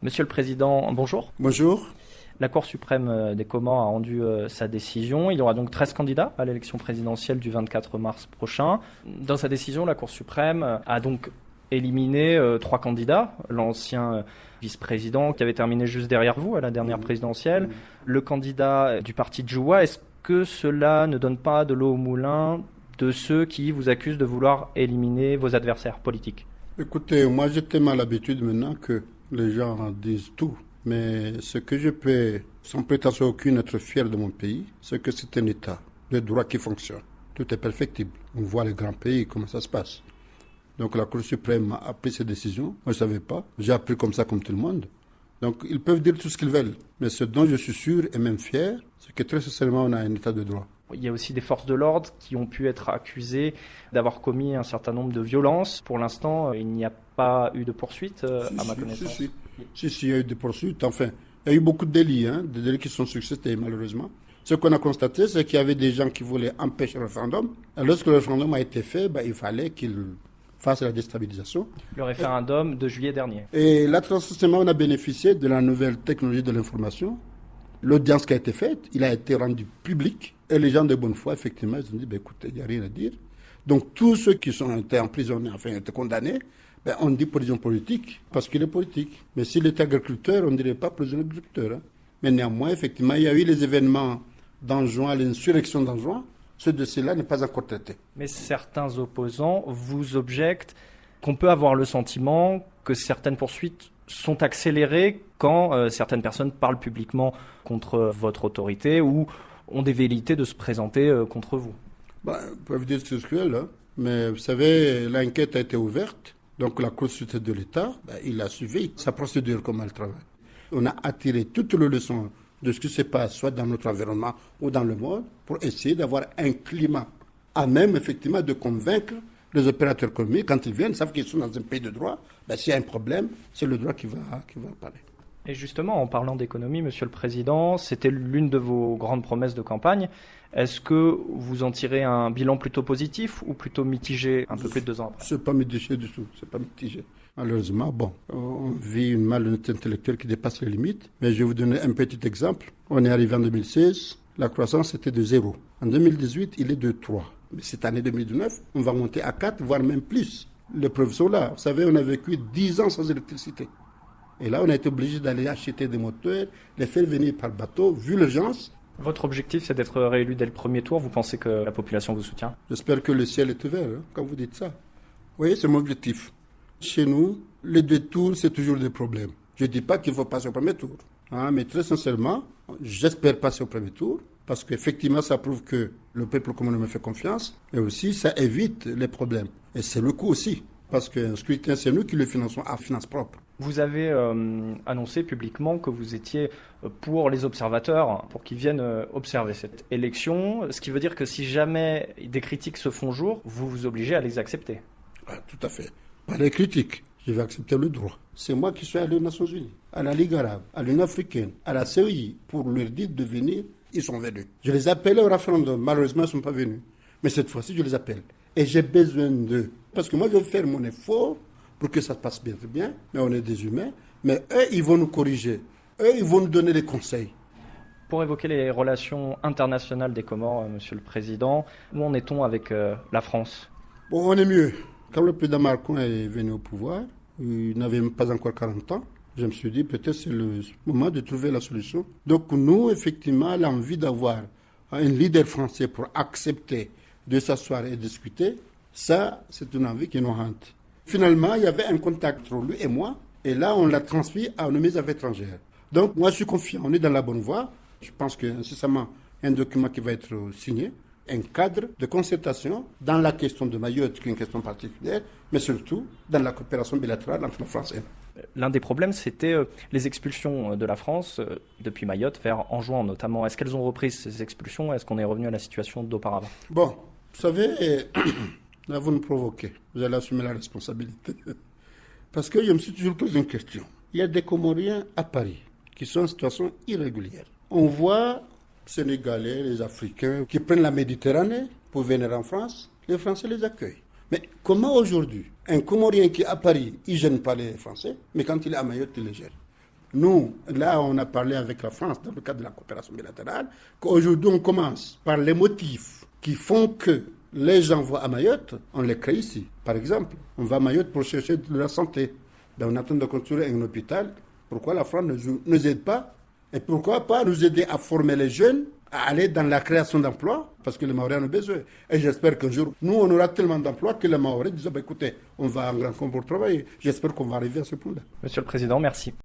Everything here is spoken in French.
Monsieur le Président, bonjour. Bonjour. La Cour suprême des Comores a rendu sa décision. Il y aura donc 13 candidats à l'élection présidentielle du 24 mars prochain. Dans sa décision, la Cour suprême a donc éliminé 3 candidats. L'ancien vice-président qui avait terminé juste derrière vous à la dernière présidentielle. Le candidat du parti Djoua. Est-ce que cela ne donne pas de l'eau au moulin de ceux qui vous accusent de vouloir éliminer vos adversaires politiques? Écoutez, moi j'ai tellement l'habitude maintenant que les gens disent tout. Mais ce que je peux, sans prétention aucune, être fier de mon pays, c'est que c'est un État de droit qui fonctionne. Tout est perfectible. On voit les grands pays, comment ça se passe. Donc la Cour suprême a pris ses décisions. Moi je ne savais pas. J'ai appris comme ça, comme tout le monde. Donc ils peuvent dire tout ce qu'ils veulent. Mais ce dont je suis sûr et même fier, c'est que très sincèrement on a un État de droit. Il y a aussi des forces de l'ordre qui ont pu être accusées d'avoir commis un certain nombre de violences. Pour l'instant, il n'y a pas eu de poursuite à ma connaissance. Si, il y a eu des poursuites. Enfin, il y a eu beaucoup de délits, des délits qui sont succédés malheureusement. Ce qu'on a constaté, c'est qu'il y avait des gens qui voulaient empêcher le référendum. Et lorsque le référendum a été fait, il fallait qu'ils fassent la déstabilisation. Le référendum de juillet dernier. Et là, transformément, on a bénéficié de la nouvelle technologie de l'information. L'audience qui a été faite, il a été rendu public. Et les gens de bonne foi, effectivement, ils ont dit, écoutez, il n'y a rien à dire. Donc, tous ceux qui ont été emprisonnés, été condamnés, on dit prison politique, parce qu'il est politique. Mais s'il était agriculteur, on ne dirait pas prison agriculteur. Mais néanmoins, effectivement, il y a eu les événements d'Anjouan, l'insurrection d'Anjouan. Ce dossier-là n'est pas encore traité. Mais certains opposants vous objectent qu'on peut avoir le sentiment que certaines poursuites sont accélérées quand certaines personnes parlent publiquement contre votre autorité ou ont des velléités de se présenter contre vous. Ils peuvent dire ce qu'ils veulent, mais vous savez, l'enquête a été ouverte, donc la Cour suprême de l'État, il a suivi sa procédure, comment elle travaille. On a attiré toutes les leçons de ce qui se passe, soit dans notre environnement ou dans le monde, pour essayer d'avoir un climat à même, effectivement, de convaincre les opérateurs économiques, quand ils viennent, ils savent qu'ils sont dans un pays de droit, s'il y a un problème, c'est le droit qui va parler. Et justement, en parlant d'économie, Monsieur le Président, c'était l'une de vos grandes promesses de campagne. Est-ce que vous en tirez un bilan plutôt positif ou plutôt mitigé un peu plus de 2 ans après? C'est pas mitigé du tout, c'est pas mitigé. Malheureusement, on vit une malhonnêteté intellectuelle qui dépasse les limites. Mais je vais vous donner un petit exemple. On est arrivé en 2016, la croissance était de 0. En 2018, il est de 3. Mais cette année 2019, on va monter à 4, voire même plus. Les preuves sont là. Vous savez, on a vécu 10 ans sans électricité. Et là, on a été obligé d'aller acheter des moteurs, les faire venir par bateau, vu l'urgence. Votre objectif, c'est d'être réélu dès le premier tour. Vous pensez que la population vous soutient? J'espère que le ciel est ouvert quand vous dites ça. Vous voyez, c'est mon objectif. Chez nous, les 2 tours, c'est toujours des problèmes. Je ne dis pas qu'il faut passer au premier tour. Mais très sincèrement, j'espère passer au premier tour. Parce qu'effectivement, ça prouve que le peuple commun me fait confiance. Mais aussi, ça évite les problèmes. Et c'est le coût aussi. Parce qu'un scrutin, c'est nous qui le finançons à finance propre. Vous avez annoncé publiquement que vous étiez pour les observateurs, pour qu'ils viennent observer cette élection, ce qui veut dire que si jamais des critiques se font jour, vous vous obligez à les accepter. Tout à fait. Pas les critiques, je vais accepter le droit. C'est moi qui suis allé aux Nations Unies, à la Ligue arabe, à l'Union africaine, à la CEI, pour leur dire de venir, ils sont venus. Je les appelais au référendum, malheureusement ils ne sont pas venus. Mais cette fois-ci, je les appelle. Et j'ai besoin d'eux. Parce que moi, je vais faire mon effort pour que ça se passe bien, mais on est des humains. Mais eux, ils vont nous corriger. Eux, ils vont nous donner des conseils. Pour évoquer les relations internationales des Comores, Monsieur le Président, où en est-on avec la France? On est mieux. Quand le président Macron est venu au pouvoir, il n'avait même pas encore 40 ans. Je me suis dit, peut-être c'est le moment de trouver la solution. Donc nous, effectivement, l'envie d'avoir un leader français pour accepter de s'asseoir et discuter, ça, c'est une envie qui nous hante. Finalement, il y avait un contact entre lui et moi, et là, on l'a transmis à nos ministres des Affaires étrangères. Donc, moi, je suis confiant, on est dans la bonne voie. Je pense qu'incessamment, un document qui va être signé, un cadre de concertation dans la question de Mayotte, qui est une question particulière, mais surtout dans la coopération bilatérale entre la France et nous. L'un des problèmes, c'était les expulsions de la France depuis Mayotte vers Anjouan notamment. Est-ce qu'elles ont repris ces expulsions? Est-ce qu'on est revenu à la situation d'auparavant? Bon, vous savez, là vous me provoquez. Vous allez assumer la responsabilité. Parce que je me suis toujours posé une question. Il y a des Comoriens à Paris qui sont en situation irrégulière. On voit Sénégalais, les Africains qui prennent la Méditerranée pour venir en France. Les Français les accueillent. Mais comment aujourd'hui, un Comorien qui est à Paris, il ne gêne pas les Français, mais quand il est à Mayotte, il les gêne? Nous, là, on a parlé avec la France dans le cadre de la coopération bilatérale, qu'aujourd'hui, on commence par les motifs qui font que les gens vont à Mayotte, on les crée ici. Par exemple, on va à Mayotte pour chercher de la santé. Ben, on attend de construire un hôpital. Pourquoi la France ne nous aide pas? Et pourquoi pas nous aider à former les jeunes, à aller dans la création d'emplois? Parce que les Mahorais en ont besoin. Et j'espère qu'un jour, nous, on aura tellement d'emplois que les Mahorais disent, écoutez, on va en grand compte pour travailler. J'espère qu'on va arriver à ce point-là. Monsieur le Président, merci.